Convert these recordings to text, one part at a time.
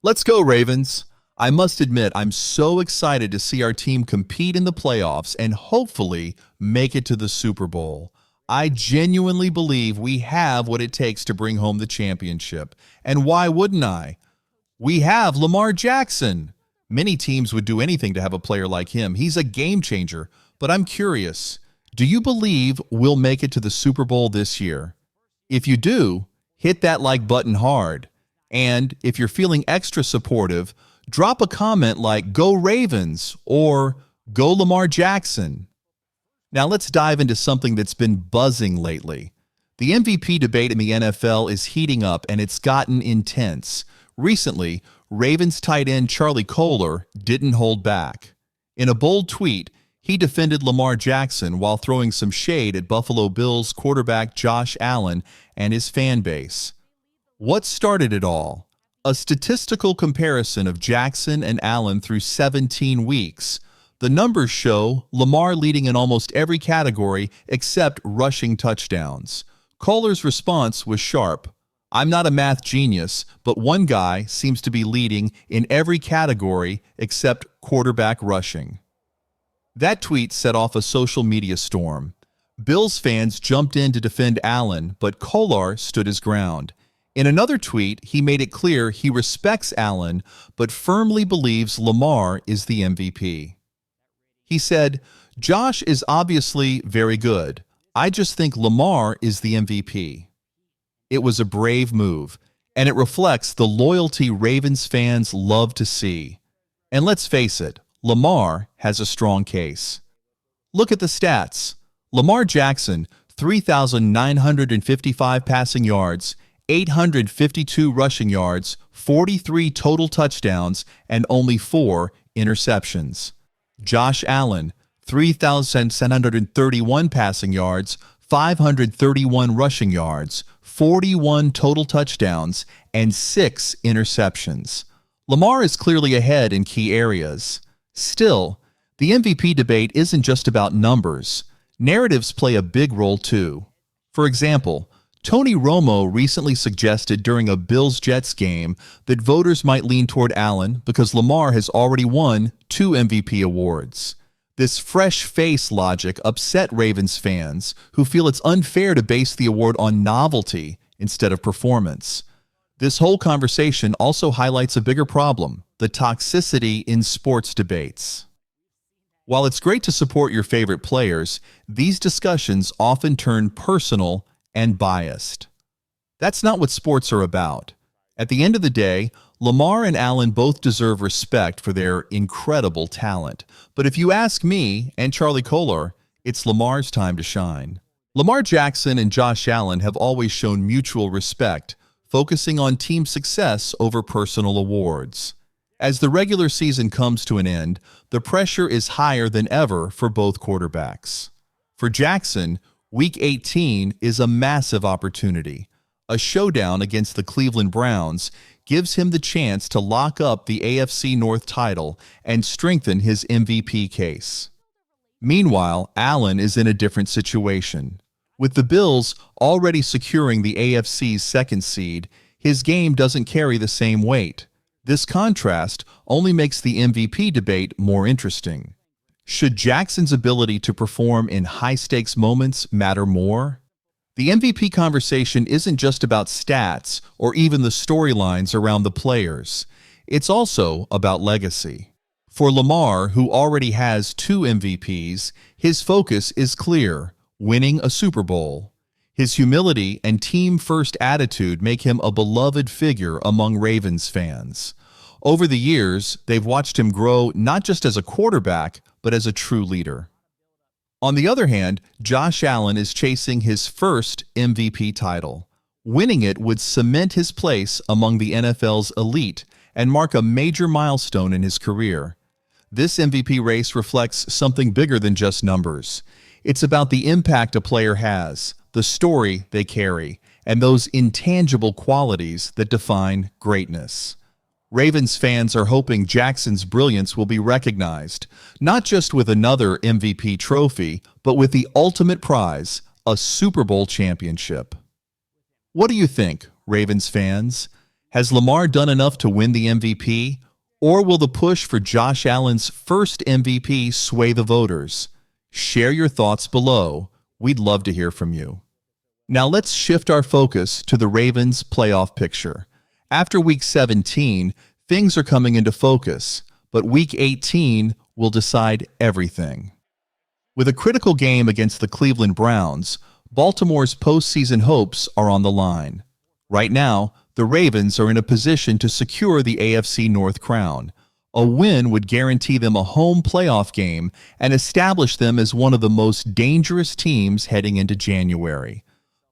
Let's go, Ravens! I must admit, I'm so excited to see our team compete in the playoffs and hopefully make it to the Super Bowl. I genuinely believe we have what it takes to bring home the championship. And why wouldn't I? We have Lamar Jackson. Many teams would do anything to have a player like him. He's a game changer. But I'm curious, do you believe we'll make it to the Super Bowl this year? If you do, hit that like button hard. And if you're feeling extra supportive, drop a comment like "Go Ravens" or "Go Lamar Jackson." Now let's dive into something that's been buzzing lately. The MVP debate in the NFL is heating up and it's gotten intense. Recently, Ravens tight end Charlie Kolar didn't hold back. In a bold tweet, he defended Lamar Jackson while throwing some shade at Buffalo Bills quarterback Josh Allen and his fan base. What started it all? A statistical comparison of Jackson and Allen through 17 weeks. The numbers show Lamar leading in almost every category except rushing touchdowns. Kolar's response was sharp. "I'm not a math genius, but one guy seems to be leading in every category except quarterback rushing." That tweet set off a social media storm. Bills fans jumped in to defend Allen, but Kolar stood his ground. In another tweet, he made it clear he respects Allen, but firmly believes Lamar is the MVP. He said, "Josh is obviously very good. I just think Lamar is the MVP." It was a brave move, and it reflects the loyalty Ravens fans love to see. And let's face it, Lamar has a strong case. Look at the stats. Lamar Jackson, 3,955 passing yards, 852 rushing yards, 43 total touchdowns, and only 4 interceptions. Josh Allen, 3,731 passing yards, 531 rushing yards, 41 total touchdowns, and 6 interceptions. Lamar is clearly ahead in key areas. Still, the MVP debate isn't just about numbers. Narratives play a big role too. For example, Tony Romo recently suggested during a Bills-Jets game that voters might lean toward Allen because Lamar has already won 2 MVP awards. This fresh face logic upset Ravens fans who feel it's unfair to base the award on novelty instead of performance. This whole conversation also highlights a bigger problem: the toxicity in sports debates. While it's great to support your favorite players, these discussions often turn personal and biased. That's not what sports are about. At the end of the day, Lamar and Allen both deserve respect for their incredible talent. But if you ask me and Charlie Kolar, it's Lamar's time to shine. Lamar Jackson and Josh Allen have always shown mutual respect, focusing on team success over personal awards. As the regular season comes to an end, the pressure is higher than ever for both quarterbacks. For Jackson, Week 18 is a massive opportunity. A showdown against the Cleveland Browns gives him the chance to lock up the AFC North title and strengthen his MVP case. Meanwhile, Allen is in a different situation. With the Bills already securing the AFC's second seed, his game doesn't carry the same weight. This contrast only makes the MVP debate more interesting. Should Jackson's ability to perform in high-stakes moments matter more? The MVP conversation isn't just about stats or even the storylines around the players. It's also about legacy. For Lamar, who already has 2 MVPs, his focus is clear: winning a Super Bowl. His humility and team-first attitude make him a beloved figure among Ravens fans. Over the years, they've watched him grow not just as a quarterback, but as a true leader. On the other hand, Josh Allen is chasing his first MVP title. Winning it would cement his place among the NFL's elite and mark a major milestone in his career. This MVP race reflects something bigger than just numbers. It's about the impact a player has, the story they carry, and those intangible qualities that define greatness. Ravens fans are hoping Jackson's brilliance will be recognized, not just with another MVP trophy, but with the ultimate prize, a Super Bowl championship. What do you think, Ravens fans? Has Lamar done enough to win the MVP, or will the push for Josh Allen's first MVP sway the voters? Share your thoughts below. We'd love to hear from you. Now let's shift our focus to the Ravens' playoff picture. After Week 17, things are coming into focus, but Week 18 will decide everything. With a critical game against the Cleveland Browns, Baltimore's postseason hopes are on the line. Right now, the Ravens are in a position to secure the AFC North crown. A win would guarantee them a home playoff game and establish them as one of the most dangerous teams heading into January.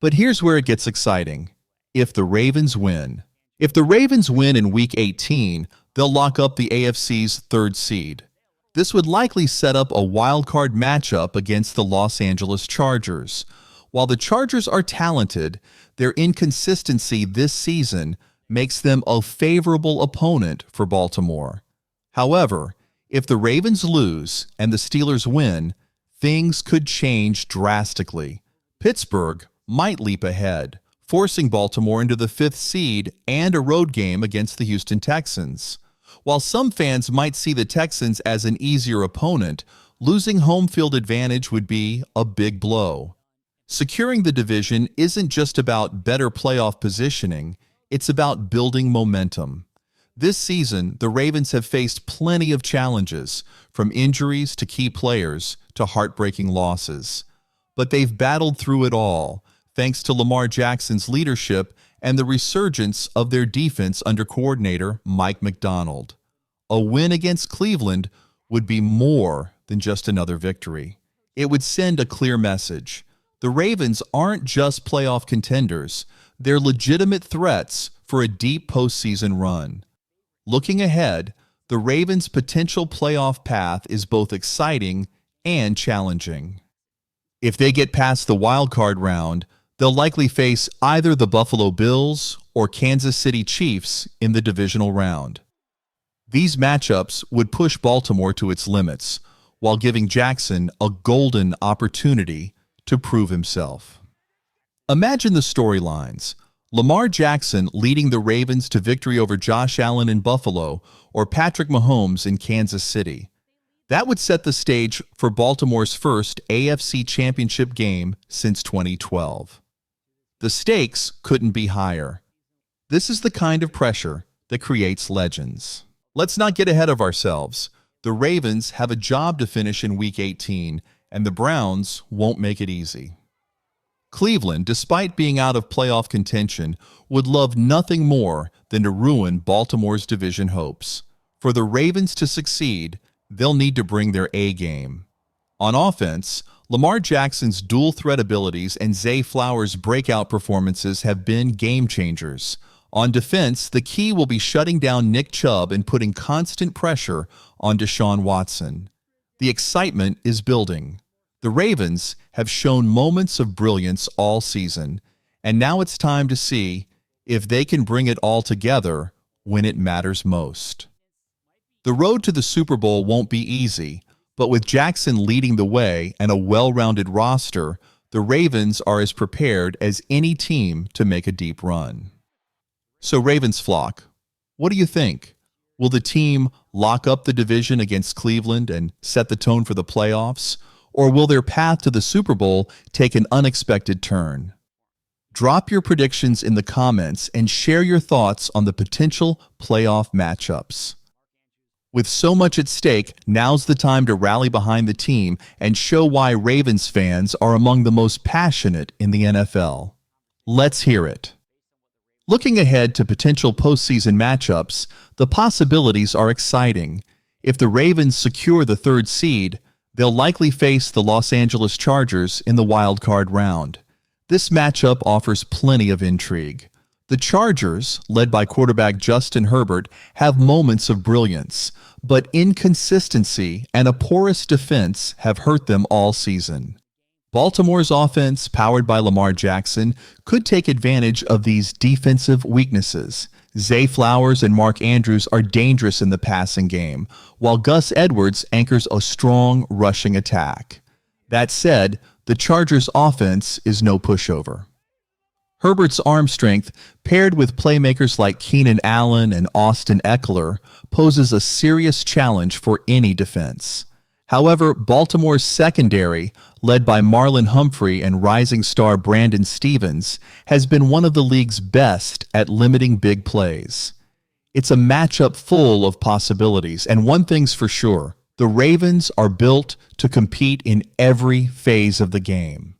But here's where it gets exciting. If the Ravens win. If the Ravens win in Week 18, they'll lock up the AFC's third seed. This would likely set up a wild-card matchup against the Los Angeles Chargers. While the Chargers are talented, their inconsistency this season makes them a favorable opponent for Baltimore. However, if the Ravens lose and the Steelers win, things could change drastically. Pittsburgh might leap ahead, forcing Baltimore into the fifth seed and a road game against the Houston Texans. While some fans might see the Texans as an easier opponent, losing home field advantage would be a big blow. Securing the division isn't just about better playoff positioning, it's about building momentum. This season, the Ravens have faced plenty of challenges, from injuries to key players to heartbreaking losses. But they've battled through it all, thanks to Lamar Jackson's leadership and the resurgence of their defense under coordinator Mike Macdonald. A win against Cleveland would be more than just another victory. It would send a clear message. The Ravens aren't just playoff contenders, they're legitimate threats for a deep postseason run. Looking ahead, the Ravens' potential playoff path is both exciting and challenging. If they get past the wildcard round, they'll likely face either the Buffalo Bills or Kansas City Chiefs in the divisional round. These matchups would push Baltimore to its limits, while giving Jackson a golden opportunity to prove himself. Imagine the storylines. Lamar Jackson leading the Ravens to victory over Josh Allen in Buffalo or Patrick Mahomes in Kansas City. That would set the stage for Baltimore's first AFC Championship game since 2012. The stakes couldn't be higher. This is the kind of pressure that creates legends. Let's not get ahead of ourselves. The Ravens have a job to finish in Week 18, and the Browns won't make it easy. Cleveland, despite being out of playoff contention, would love nothing more than to ruin Baltimore's division hopes. For the Ravens to succeed, they'll need to bring their A game. On offense, Lamar Jackson's dual threat abilities and Zay Flowers' breakout performances have been game changers. On defense, the key will be shutting down Nick Chubb and putting constant pressure on Deshaun Watson. The excitement is building. The Ravens have shown moments of brilliance all season, and now it's time to see if they can bring it all together when it matters most. The road to the Super Bowl won't be easy, but with Jackson leading the way and a well-rounded roster, the Ravens are as prepared as any team to make a deep run. So Ravens flock, what do you think? Will the team lock up the division against Cleveland and set the tone for the playoffs? Or will their path to the Super Bowl take an unexpected turn? Drop your predictions in the comments and share your thoughts on the potential playoff matchups. With so much at stake, now's the time to rally behind the team and show why Ravens fans are among the most passionate in the NFL. Let's hear it. Looking ahead to potential postseason matchups, the possibilities are exciting. If the Ravens secure the third seed, they'll likely face the Los Angeles Chargers in the wild card round. This matchup offers plenty of intrigue. The Chargers, led by quarterback Justin Herbert, have moments of brilliance, but inconsistency and a porous defense have hurt them all season. Baltimore's offense, powered by Lamar Jackson, could take advantage of these defensive weaknesses. Zay Flowers and Mark Andrews are dangerous in the passing game, while Gus Edwards anchors a strong rushing attack. That said, the Chargers' offense is no pushover. Herbert's arm strength, paired with playmakers like Keenan Allen and Austin Eckler, poses a serious challenge for any defense. However, Baltimore's secondary, led by Marlon Humphrey and rising star Brandon Stevens, has been one of the league's best at limiting big plays. It's a matchup full of possibilities, and one thing's for sure: the Ravens are built to compete in every phase of the game.